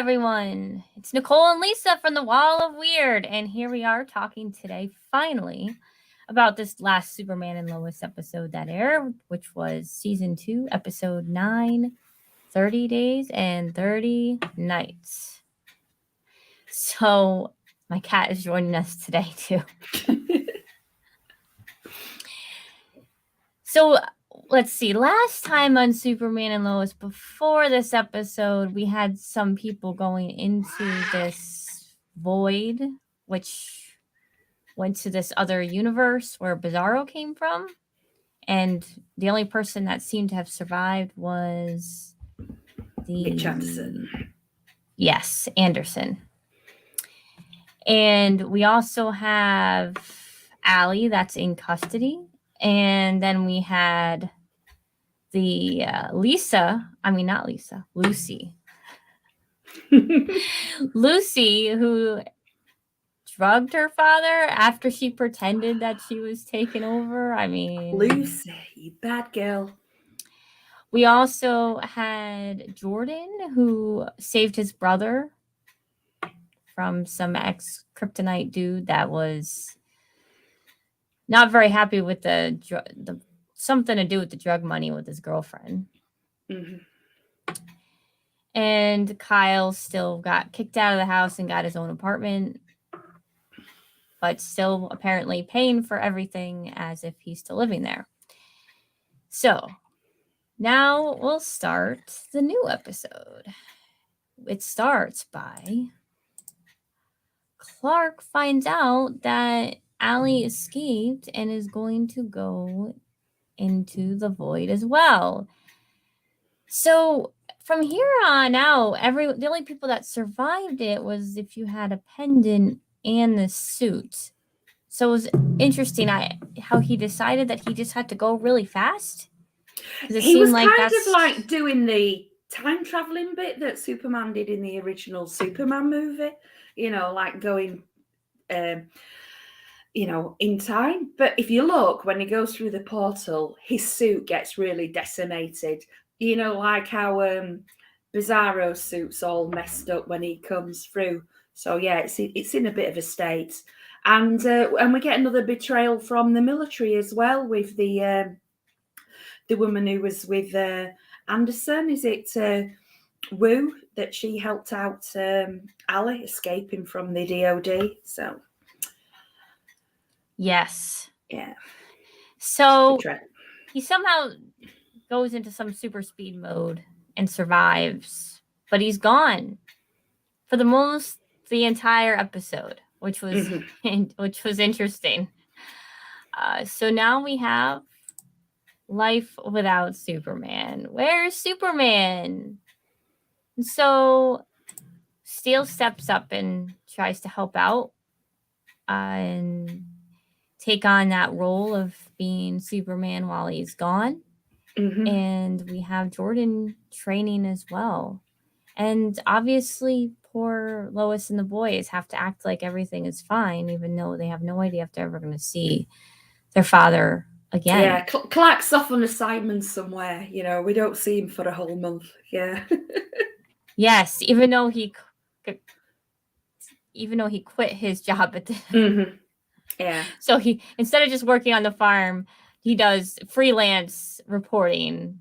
everyone. It's Nicole and Lisa from the Wall of Weird, and here we are talking today, finally, about this last Superman and Lois episode that aired, which was season 2, episode 9, 30 Days and 30 Nights. So, my cat is joining us today, too. So, let's see. Last time on Superman and Lois, before this episode, we had some people going into this void, which went to this other universe where Bizarro came from. And the only person that seemed to have survived was Mitch Anderson. Yes, Anderson. And we also have Allie that's in custody. And then we had the Lucy. Lucy, who drugged her father after she pretended that she was taken over. Lucy, you bad girl. We also had Jordan, who saved his brother from some ex-kryptonite dude that was not very happy with the something to do with the drug money with his girlfriend. Mm-hmm. And Kyle still got kicked out of the house and got his own apartment, but still apparently paying for everything as if he's still living there. So now we'll start the new episode. It starts by Clark finds out that Allie escaped and is going to go into the void as well. So from here on out, the only people that survived it was if you had a pendant and the suit. So it was interesting how he decided that he just had to go really fast. He was kind of like doing the time traveling bit that Superman did in the original Superman movie, like going in time. But if you look, when he goes through the portal, his suit gets really decimated. Like how Bizarro's suit's all messed up when he comes through. So yeah, it's in a bit of a state. And we get another betrayal from the military as well with the woman who was with Anderson. Is it Wu that she helped out Allie escaping from the DOD? So yes, yeah. So he somehow goes into some super speed mode and survives, but he's gone for the entire episode, which was which was interesting. So now we have life without Superman. Where's Superman? And so Steel steps up and tries to help out and take on that role of being Superman while he's gone. Mm-hmm. And we have Jordan training as well. And obviously, poor Lois and the boys have to act like everything is fine, even though they have no idea if they're ever going to see their father again. Yeah, Clark's off on assignment somewhere. We don't see him for a whole month. Yeah. Yes, even though he quit his job at the. Mm-hmm. Yeah. So he, instead of just working on the farm, he does freelance reporting.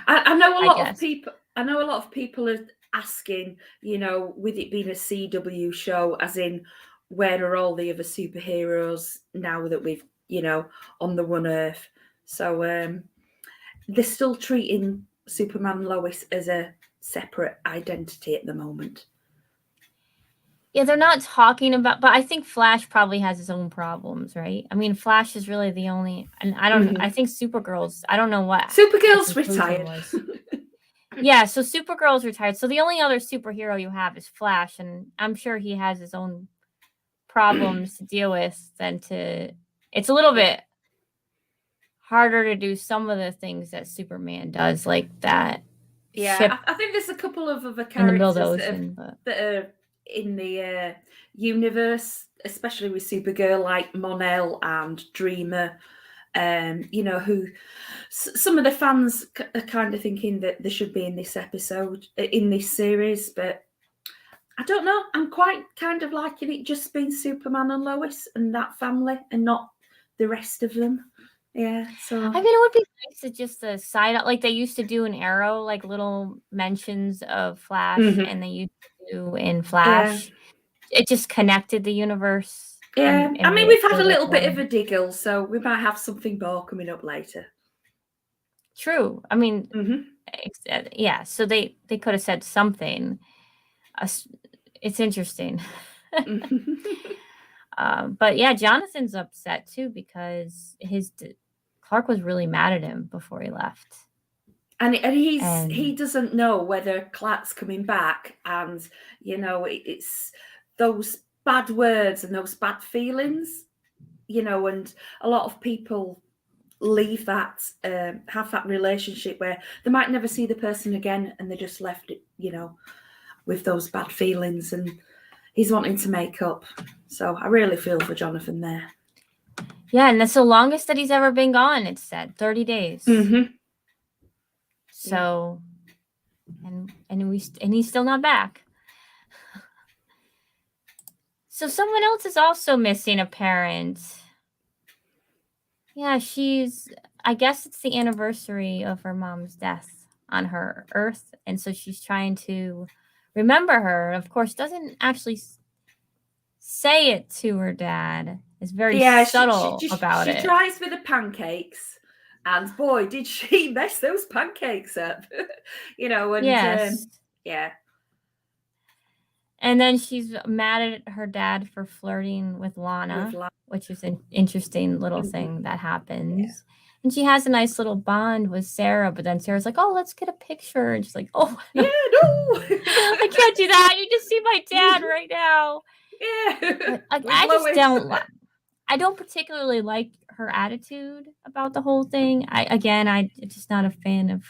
I know a lot of people. I know a lot of people are asking, with it being a CW show, as in, where are all the other superheroes now that we've, on the one Earth? So they're still treating Superman and Lois as a separate identity at the moment. Yeah, they're not talking about, but I think Flash probably has his own problems, right? I mean, Flash is really the only, and I don't know, I think Supergirl's, I don't know what. Supergirl's retired. Yeah, so Supergirl's retired. So the only other superhero you have is Flash, and I'm sure he has his own problems to deal with it's a little bit harder to do some of the things that Superman does, like that. Yeah, I think there's a couple of other characters that are in the universe, especially with Supergirl, like Mon-El and Dreamer, who some of the fans are kind of thinking that they should be in this episode, in this series, but I don't know. I'm quite kind of liking it just being Superman and Lois and that family and not the rest of them. Yeah, so I mean, it would be nice to just a side like they used to do in Arrow, like little mentions of Flash, and they used to do in Flash. Yeah. It just connected the universe. Yeah, I mean, we've had a little bit of a diggle, so we might have something more coming up later. True. I mean, yeah. So they could have said something. It's interesting. But yeah, Jonathan's upset too because Clark was really mad at him before he left. And he doesn't know whether Clark's coming back, and it's those bad words and those bad feelings, and a lot of people leave that, have that relationship where they might never see the person again, and they just left it, with those bad feelings, and he's wanting to make up. So I really feel for Jonathan there. Yeah, and that's the longest that he's ever been gone, it's said, 30 days. So, and he's still not back. So someone else is also missing a parent. Yeah, I guess it's the anniversary of her mom's death on her Earth, and so she's trying to remember her. Of course, doesn't actually say it to her dad. It's very subtle about it. She tries with the pancakes, and boy, did she mess those pancakes up. And yes. Yeah. And then she's mad at her dad for flirting with Lana, which is an interesting little thing that happens. Yeah. And she has a nice little bond with Sarah, but then Sarah's like, oh, let's get a picture. And she's like, oh, no. Yeah, no. I can't do that. You just see my dad right now. Yeah. I don't particularly like her attitude about the whole thing. I'm just not a fan of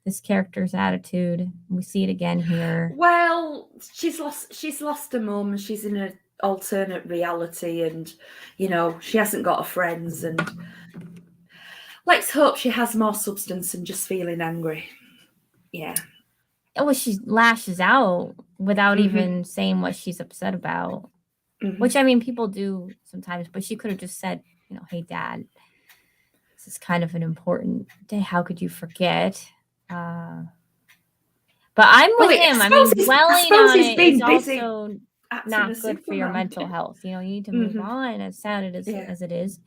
this character's attitude. We see it again here. Well, she's lost her mum. She's in an alternate reality, and she hasn't got her friends. And let's hope she has more substance than just feeling angry. Yeah. Well, she lashes out without even saying what she's upset about, which I mean, people do sometimes. But she could have just said, "Hey, Dad, this is kind of an important day. How could you forget?" But I'm with him. I mean, dwelling on it is also not good for your mental health. You need to move on, as sad as it is.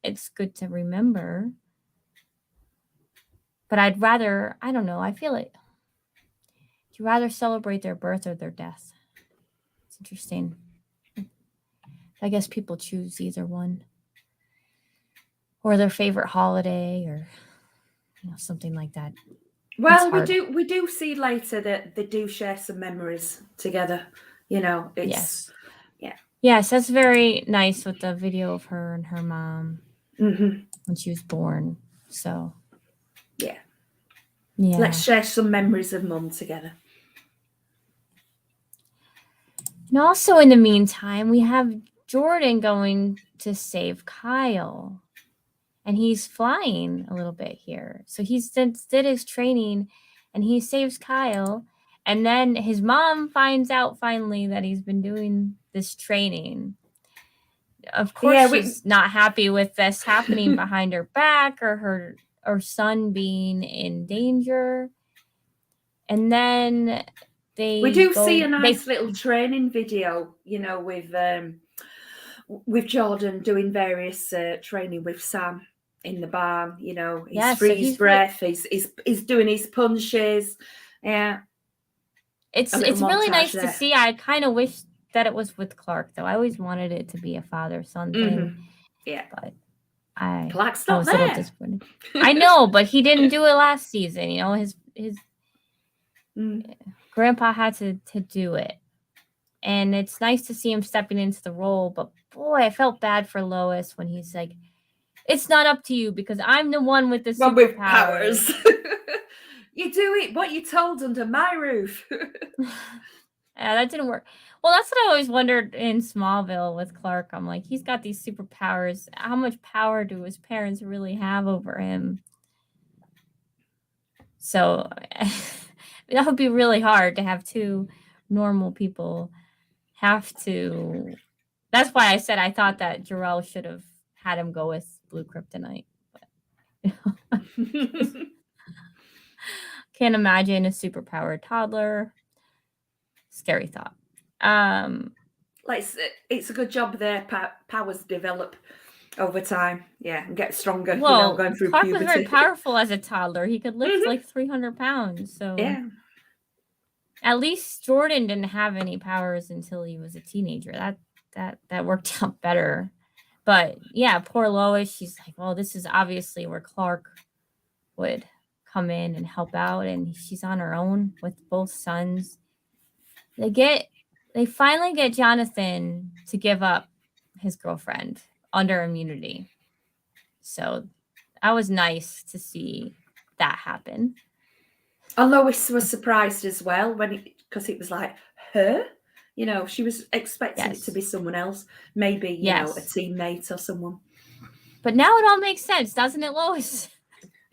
It's good to remember. But I'd rather, I don't know, I feel like, do you rather celebrate their birth or their death? It's interesting. I guess people choose either one. Or their favorite holiday, or something like that. Well, we do see later that they do share some memories together. Yes. Yes, that's very nice with the video of her and her mom when she was born. So yeah, let's share some memories of mum together. And also in the meantime, we have Jordan going to save Kyle. And he's flying a little bit here. So he did his training and he saves Kyle. And then his mom finds out finally that he's been doing this training. Of course, she's not happy with this happening behind her back or her son being in danger. And then we do see a nice little training video, with Jordan doing various training with Sam in the barn. He's freeze breath. He's doing his punches. Yeah, it's really nice to see. I kind of wish that it was with Clark, though. I always wanted it to be a father-son thing. Yeah, but Clark's not there. A little disappointed. I know, but he didn't do it last season. His grandpa had to do it, and it's nice to see him stepping into the role. But boy, I felt bad for Lois when he's like, "It's not up to you because I'm the one with the superpowers." You do it what you're told under my roof. That didn't work. Well, that's what I always wondered in Smallville with Clark. I'm like, he's got these superpowers. How much power do his parents really have over him? So that would be really hard to have two normal people have to. That's why I said I thought that Jor-El should have had him go with blue kryptonite. But, can't imagine a superpowered toddler. Scary thought. Like it's a good job their powers develop over time, yeah, and get stronger. Well, going through Clark puberty. was very powerful as a toddler. He could lift like 300 pounds. So yeah, at least Jordan didn't have any powers until he was a teenager. That worked out better. But yeah, poor Lois. She's like, well, this is obviously where Clark would come in and help out, and she's on her own with both sons. They finally get Jonathan to give up his girlfriend under immunity. So that was nice to see that happen. And Lois was surprised as well because it was like her. You know, she was expecting it to be someone else, maybe you know, a teammate or someone. But now it all makes sense, doesn't it, Lois?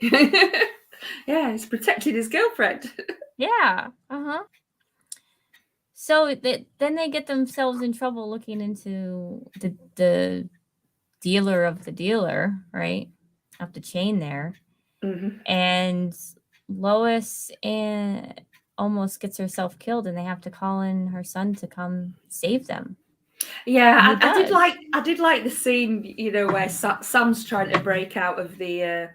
Yeah, he's protecting his girlfriend. Yeah. So then they get themselves in trouble looking into the dealer of the dealer, right? Of the chain there. And Lois almost gets herself killed, and they have to call in her son to come save them. Yeah, I did like the scene, you know, where Sam's trying to break out of the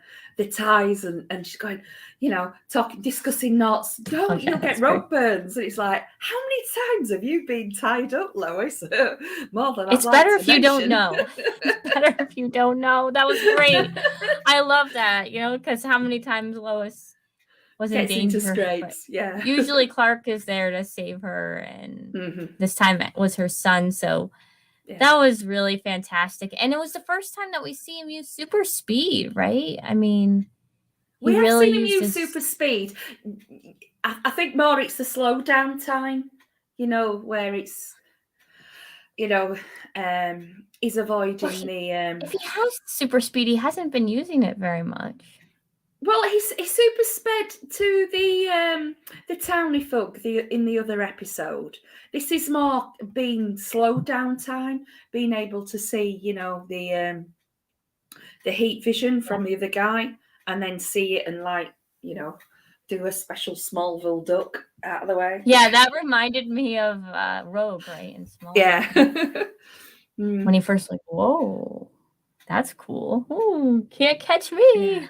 ties, and she's going, you know, discussing knots. You'll get rope burns. And it's like, how many times have you been tied up, Lois? More than it's better if you don't know. It's better if you don't know. That was great. I love that, you know, because how many times Lois was in danger. Into scrapes, yeah. Usually Clark is there to save her, and this time it was her son. So that was really fantastic. And it was the first time that we see him use super speed, right? I mean, we have seen him use super speed. I think more it's the slow down time, you know, where it's, you know, he's avoiding the. If he has super speed, he hasn't been using it very much. Well, he's super sped to the towny folk in the other episode. This is more being slowed down time, being able to see, you know, the heat vision from the other guy, and then see it and, like, you know, do a special Smallville duck out of the way. Yeah, that reminded me of Rogue, right? In Smallville. Yeah. When he first like, whoa, that's cool. Ooh, can't catch me.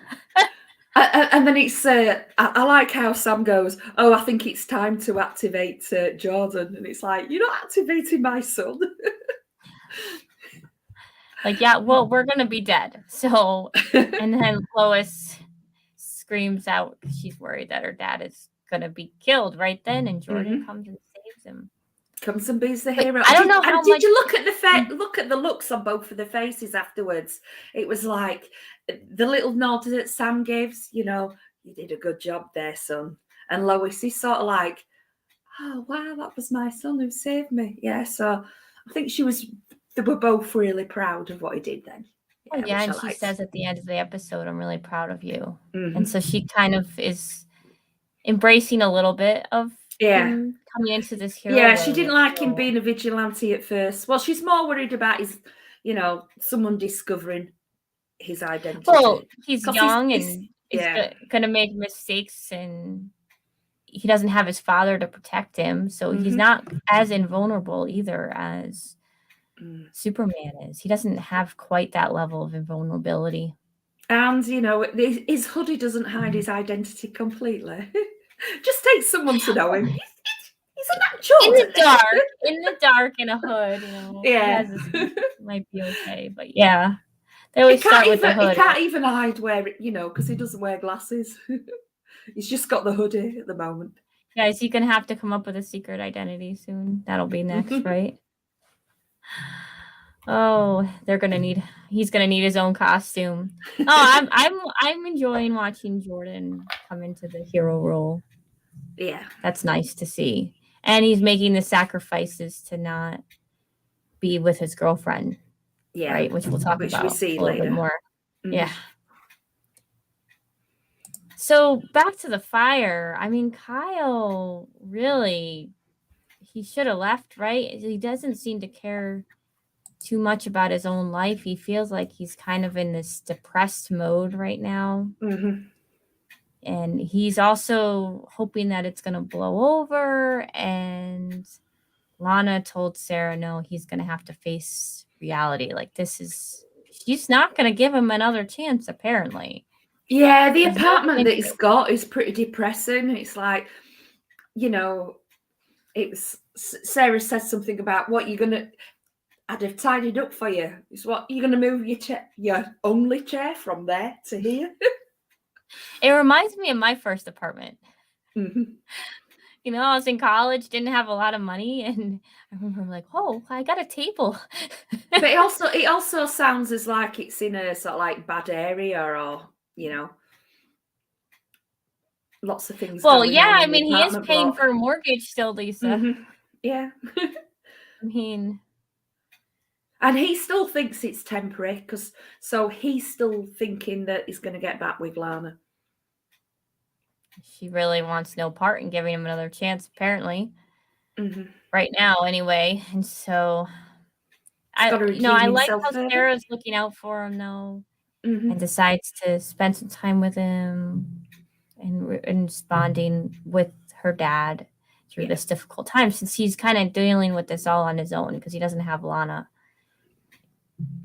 And then it's, I like how Sam goes, oh, I think it's time to activate Jordan. And it's like, you're not activating my son. Like, yeah, well, we're going to be dead. So, and then Lois screams out because she's worried that her dad is going to be killed right then. And Jordan comes and saves him. Comes and be's the hero. I don't know how much. Did you look at the looks on both of the faces afterwards? It was like the little nod that Sam gives, you know, you did a good job there, son. And Lois is sort of like, oh wow, that was my son who saved me. Yeah, so I think they were both really proud of what he did then. Yeah, and she says at the end of the episode, I'm really proud of you. And so she kind of is embracing a little bit of him coming into this hero. Yeah, she didn't like him being a vigilante at first. Well, she's more worried about his, you know, someone discovering his identity. Well, he's young and is going to make mistakes, and he doesn't have his father to protect him. So he's not as invulnerable either as Superman is. He doesn't have quite that level of invulnerability. And, you know, his hoodie doesn't hide his identity completely. Just takes someone to know him. He's a natural. In the dark, in a hood, you know. Yeah. Might be okay, but yeah. They always start with the hood. He can't even hide you know, because he doesn't wear glasses. He's just got the hoodie at the moment. Guys, you're going to have to come up with a secret identity soon. That'll be next, right? Oh, he's gonna need his own costume. Oh, I'm enjoying watching Jordan come into the hero role. Yeah. That's nice to see. And he's making the sacrifices to not be with his girlfriend. Yeah. Right, which we'll talk about we see a little later. bit more. Yeah. So back to the fire. I mean, Kyle really, he should have left, right? He doesn't seem to care too much about his own life. He feels like he's kind of in this depressed mode right now. And he's also hoping that it's going to blow over. And Lana told Sarah, no, he's going to have to face reality. Like, she's not going to give him another chance, apparently. Yeah, the apartment that he's got is pretty depressing. It's like, Sarah said something about what you're going to, I'd have tidied up for you. It's what you're going to move your only chair from there to here. It reminds me of my first apartment. I was in college, didn't have a lot of money, and I remember I'm like, oh, I got a table. But it also sounds as like it's in a sort of like bad area, or lots of things. Well, yeah, I mean, he is paying for a mortgage still, Lisa. Yeah. I mean, and he still thinks it's temporary, so he's still thinking that he's going to get back with Lana. She really wants no part in giving him another chance, apparently. Right now, anyway. And so, I like how Sarah's looking out for him, though, and decides to spend some time with him and responding with her dad through this difficult time, since he's kind of dealing with this all on his own because he doesn't have Lana.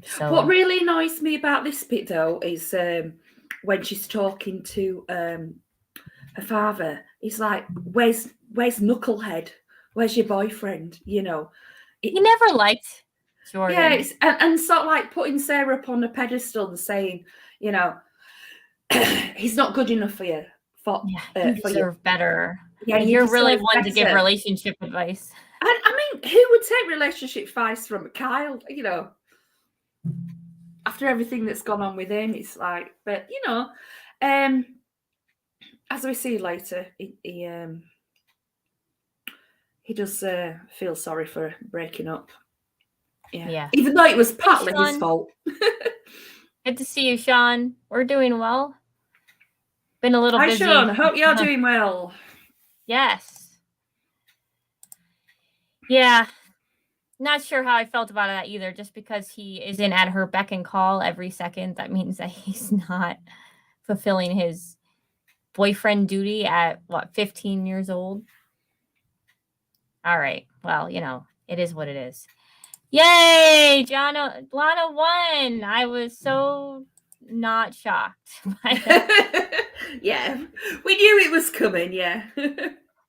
So what really annoys me about this bit, though, is when she's talking to her father. He's like, where's Knucklehead? Where's your boyfriend? He never liked Jordan. Yeah, and sort of like putting Sarah up on a pedestal and saying, he's not good enough for you. You deserve better. Yeah, you're really one to give relationship advice. And I mean, who would take relationship advice from Kyle? After everything that's gone on with him, it's like, but as we see later, he does feel sorry for breaking up. Yeah. Even though it was partly his fault. Good to see you, Sean. We're doing well. Been a little busy. Hi, Sean. I hope you're doing well. Yes. Yeah. Not sure how I felt about that either. Just because he isn't at her beck and call every second, that means that he's not fulfilling his boyfriend duty at 15 years old. All right. Well, it is what it is. Yay! Lana won. I was so not shocked. Yeah. We knew it was coming, yeah.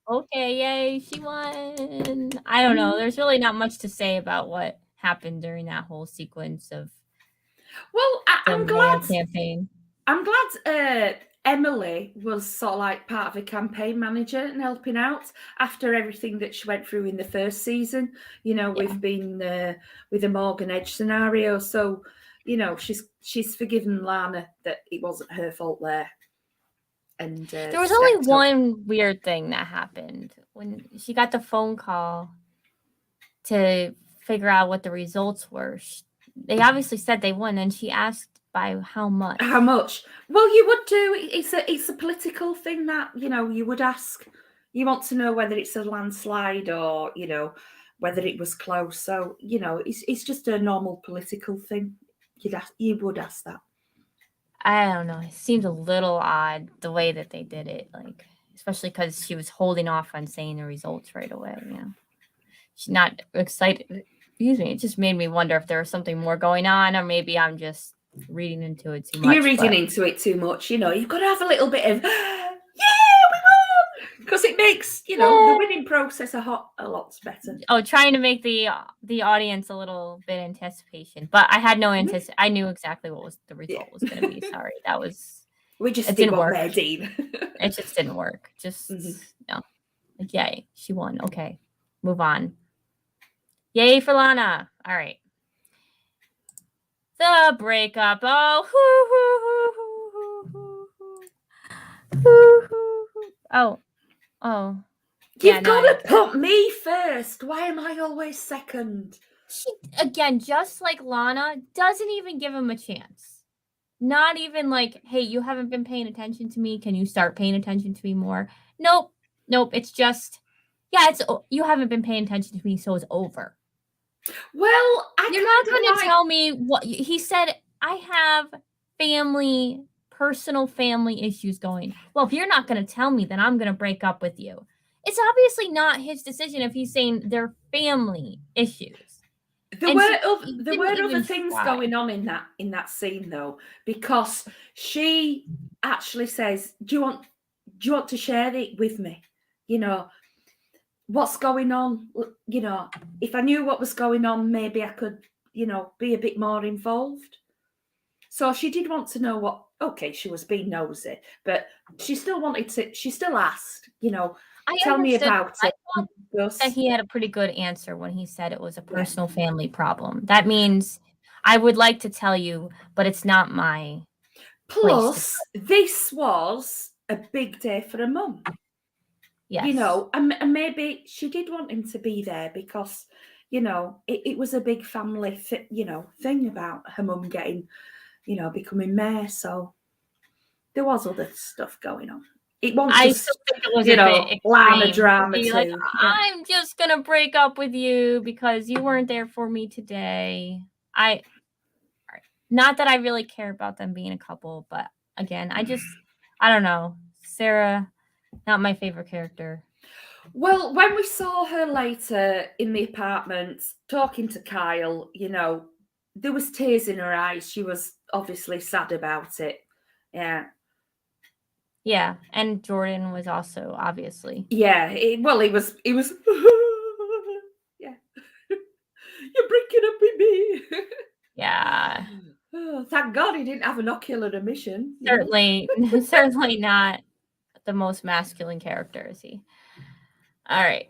Okay, yay, she won. I don't know. There's really not much to say about what happened during that whole sequence of I'm glad campaign. I'm glad Emily was sort of like part of a campaign manager and helping out after everything that she went through in the first season. We've been with the Morgan Edge scenario. So, she's forgiven Lana that it wasn't her fault there. And there was only one weird thing that happened when she got the phone call to figure out what the results were. They obviously said they won, and she asked by how much. How much? Well, you would do. It's a political thing that you would ask. You want to know whether it's a landslide or whether it was close. So it's just a normal political thing. You would ask that. I don't know. It seemed a little odd the way that they did it, like especially because she was holding off on saying the results right away. She's not excited. Excuse me. It just made me wonder if there was something more going on, or maybe I'm just reading into it too much. You're reading into it too much. You've got to have a little bit of we won, because it makes the winning process a lot better. Oh, trying to make the audience a little bit anticipation, but I had no anticipation. I knew exactly what the result was going to be. Sorry, we just didn't work. It just didn't work. No, like yay, she won. Okay, move on. Yay for Lana. All right. The breakup. Oh, Oh. You've got to put me first. Why am I always second? She, again, just like Lana, doesn't even give him a chance. Not even like, hey, you haven't been paying attention to me. Can you start paying attention to me more? Nope. It's just, you haven't been paying attention to me, so it's over. Well, you're not going to tell me what he said. I have personal family issues going. Well, if you're not going to tell me, then I'm going to break up with you. It's obviously not his decision if he's saying they're family issues. There were other things going on in that scene though, because she actually says, "Do you want to share it with me? You know, what's going on? You know, if I knew what was going on, maybe I could, you know, be a bit more involved." So she did want to know what. Okay, she was being nosy, but she still wanted to. She still asked, you know, tell me about it. That he had a pretty good answer when he said it was a personal family problem. That means I would like to tell you, but it's not my. Plus, this was a big day for a mum. Yes. You know, and maybe she did want him to be there because, you know, it was a big family, thing about her mum getting, you know, becoming mayor. So there was other stuff going on. It wasn't I just, still think it was a bit Lana drama too. like, I'm just gonna break up with you because you weren't there for me today. Not that I really care about them being a couple, but again, I don't know. Sarah, not my favorite character. Well, when we saw her later in the apartment talking to Kyle, you know, there was tears in her eyes. She was obviously sad about it. Yeah. Yeah, and Jordan was also obviously. Yeah, he was. Yeah, you're breaking up with me. Yeah. Oh, thank God he didn't have an ocular emission. Certainly not the most masculine character, is he? All right.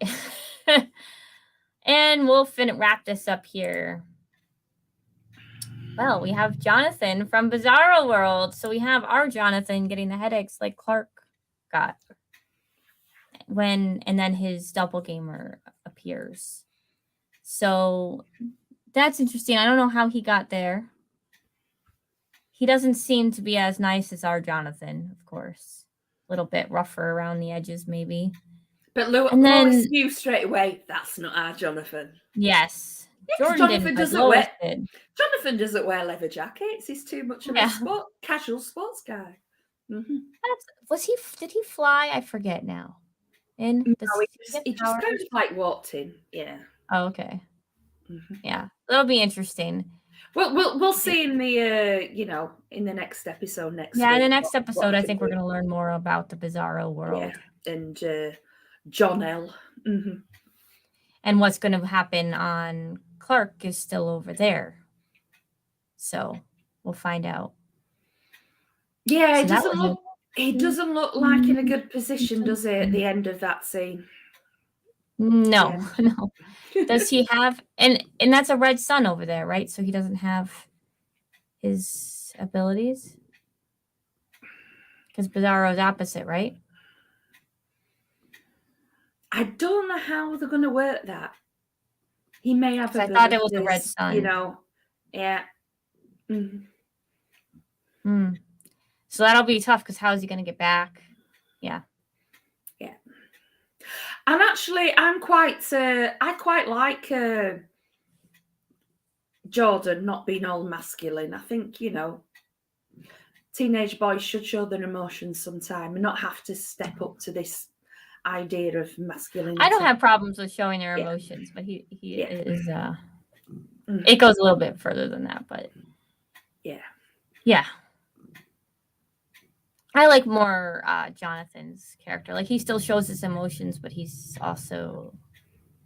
And we'll wrap this up here. Well, we have Jonathan from Bizarro World. So we have our Jonathan getting the headaches like Clark got and then his doppelganger appears. So that's interesting. I don't know how he got there. He doesn't seem to be as nice as our Jonathan, of course. A little bit rougher around the edges, maybe. But Lois knew straight away that's not our Jonathan. Yes. Yeah, Jonathan doesn't wear leather jackets. He's too much of a casual sports guy. Mm-hmm. Did he fly? I forget now. He just kind of like walked in. Yeah. Oh, okay. Mm-hmm. Yeah, that'll be interesting. We'll see in the in the next episode next week. In the next episode, I think we're going to learn more about the Bizarro World and John L. Mm-hmm. And what's going to happen on Clark is still over there. So we'll find out. Yeah, it doesn't look like in a good position, does it, at the end of that scene? No. Does he have and that's a red sun over there, right? So he doesn't have his abilities? Because Bizarro's opposite, right? I don't know how they're going to work that. He may have abilities. I thought it was a red sun. You know, yeah. Mm-hmm. So that'll be tough because how is he going to get back? Yeah. Yeah. And actually, I quite like Jordan not being all masculine. I think, teenage boys should show their emotions sometime and not have to step up to this idea of masculinity. I don't have problems with showing their emotions, but he is it goes a little bit further than that, but yeah. I like more Jonathan's character. Like he still shows his emotions, but he's also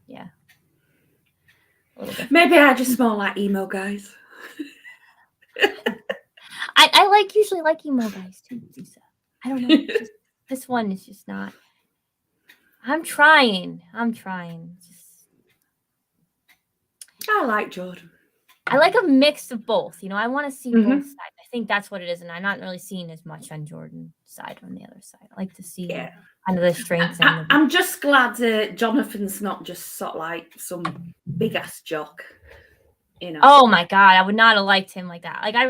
a little different. Maybe I just more like emo guys. I usually like emo guys too, Lisa. I don't know. This one is just not. I'm trying. I like Jordan. I like a mix of both. I want to see both sides think that's what it is, and I'm not really seeing as much on Jordan's side on the other side. I like to see Yeah. kind of the strengths. I'm just glad Jonathan's not just sort of like some big ass jock, you know. Oh my god, I would not have liked him like that. Like I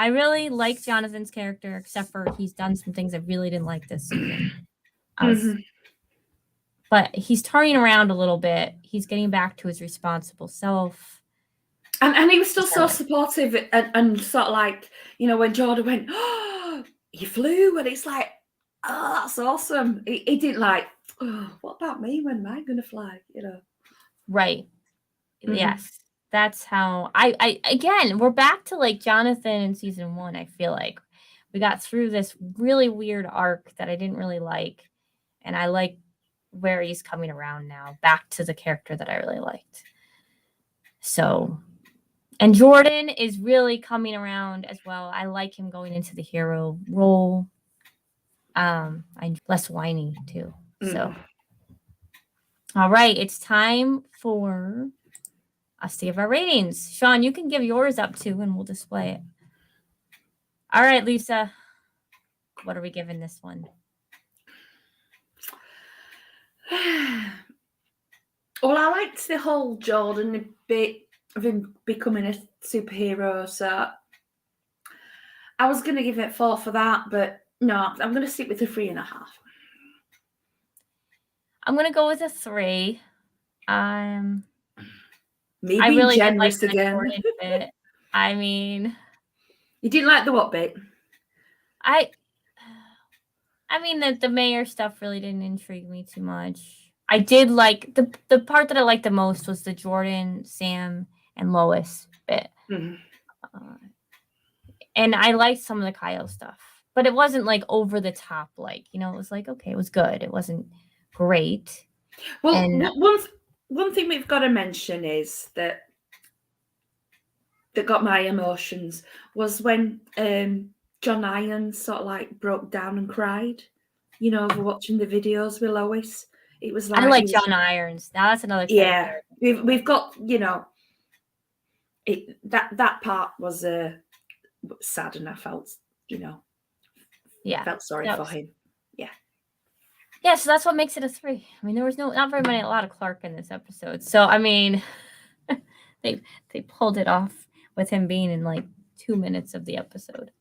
really like Jonathan's character, except for he's done some things I really didn't like this season. But he's turning around a little bit. He's getting back to his responsible self. And he was still so supportive and sort of like, you know, when Jordan went, oh, he flew, and it's like, oh, that's awesome. He didn't like, oh, what about me? When am I going to fly? You know? Right. Yes. That's how I again, we're back to like Jonathan in season 1. I feel like we got through this really weird arc that I didn't really like. And I like where he's coming around now, back to the character that I really liked. So, and Jordan is really coming around as well. I like him going into the hero role. I'm less whiny too. So, all right, it's time for us to give our ratings. Sean, you can give yours up too, and we'll display it. All right, Lisa, what are we giving this one? Well, I liked the whole Jordan bit of him becoming a superhero, so I was going to give it 4 for that, but no, I'm going to stick with the 3.5. I'm going to go with a 3. Me I being really generous did like again. The Jordan bit. I mean, you didn't like the what bit? I mean the mayor stuff really didn't intrigue me too much. I did like the part that I liked the most was the Jordan, Sam, and Lois bit. And I liked some of the Kyle stuff, but it wasn't like over the top. Like, you know, it was like, okay, it was good. It wasn't great. Well, one thing we've got to mention is that got my emotions was when John Irons sort of like broke down and cried, you know, over watching the videos with Lois. It was like, I like John Irons. Now that's another character. Yeah, we've got, you know, that part was sad, and I felt, you know, felt sorry for him. Yeah, so that's what makes it a 3. I mean, there was not a lot of Clark in this episode. So I mean, they pulled it off with him being in like 2 minutes of the episode.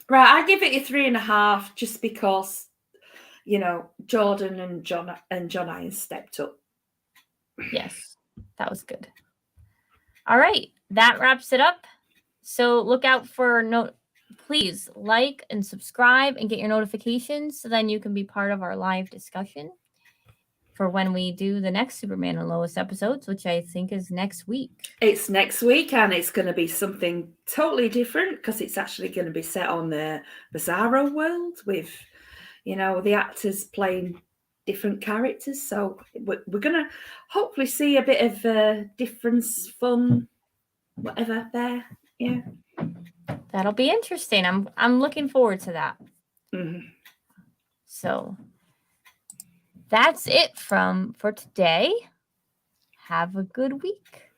Right, I give it a 3.5 just because, you know, Jordan and John Irons stepped up. Yes, that was good. All right, that wraps it up. So look out for please like and subscribe and get your notifications so then you can be part of our live discussion for when we do the next Superman and Lois episodes, which I think is next week. It's next week, and it's going to be something totally different because it's actually going to be set on the Bizarro world with, you know, the actors playing different characters. So we're going to hopefully see a bit of difference, fun, whatever there. Yeah. That'll be interesting. I'm looking forward to that. So that's it for today. Have a good week.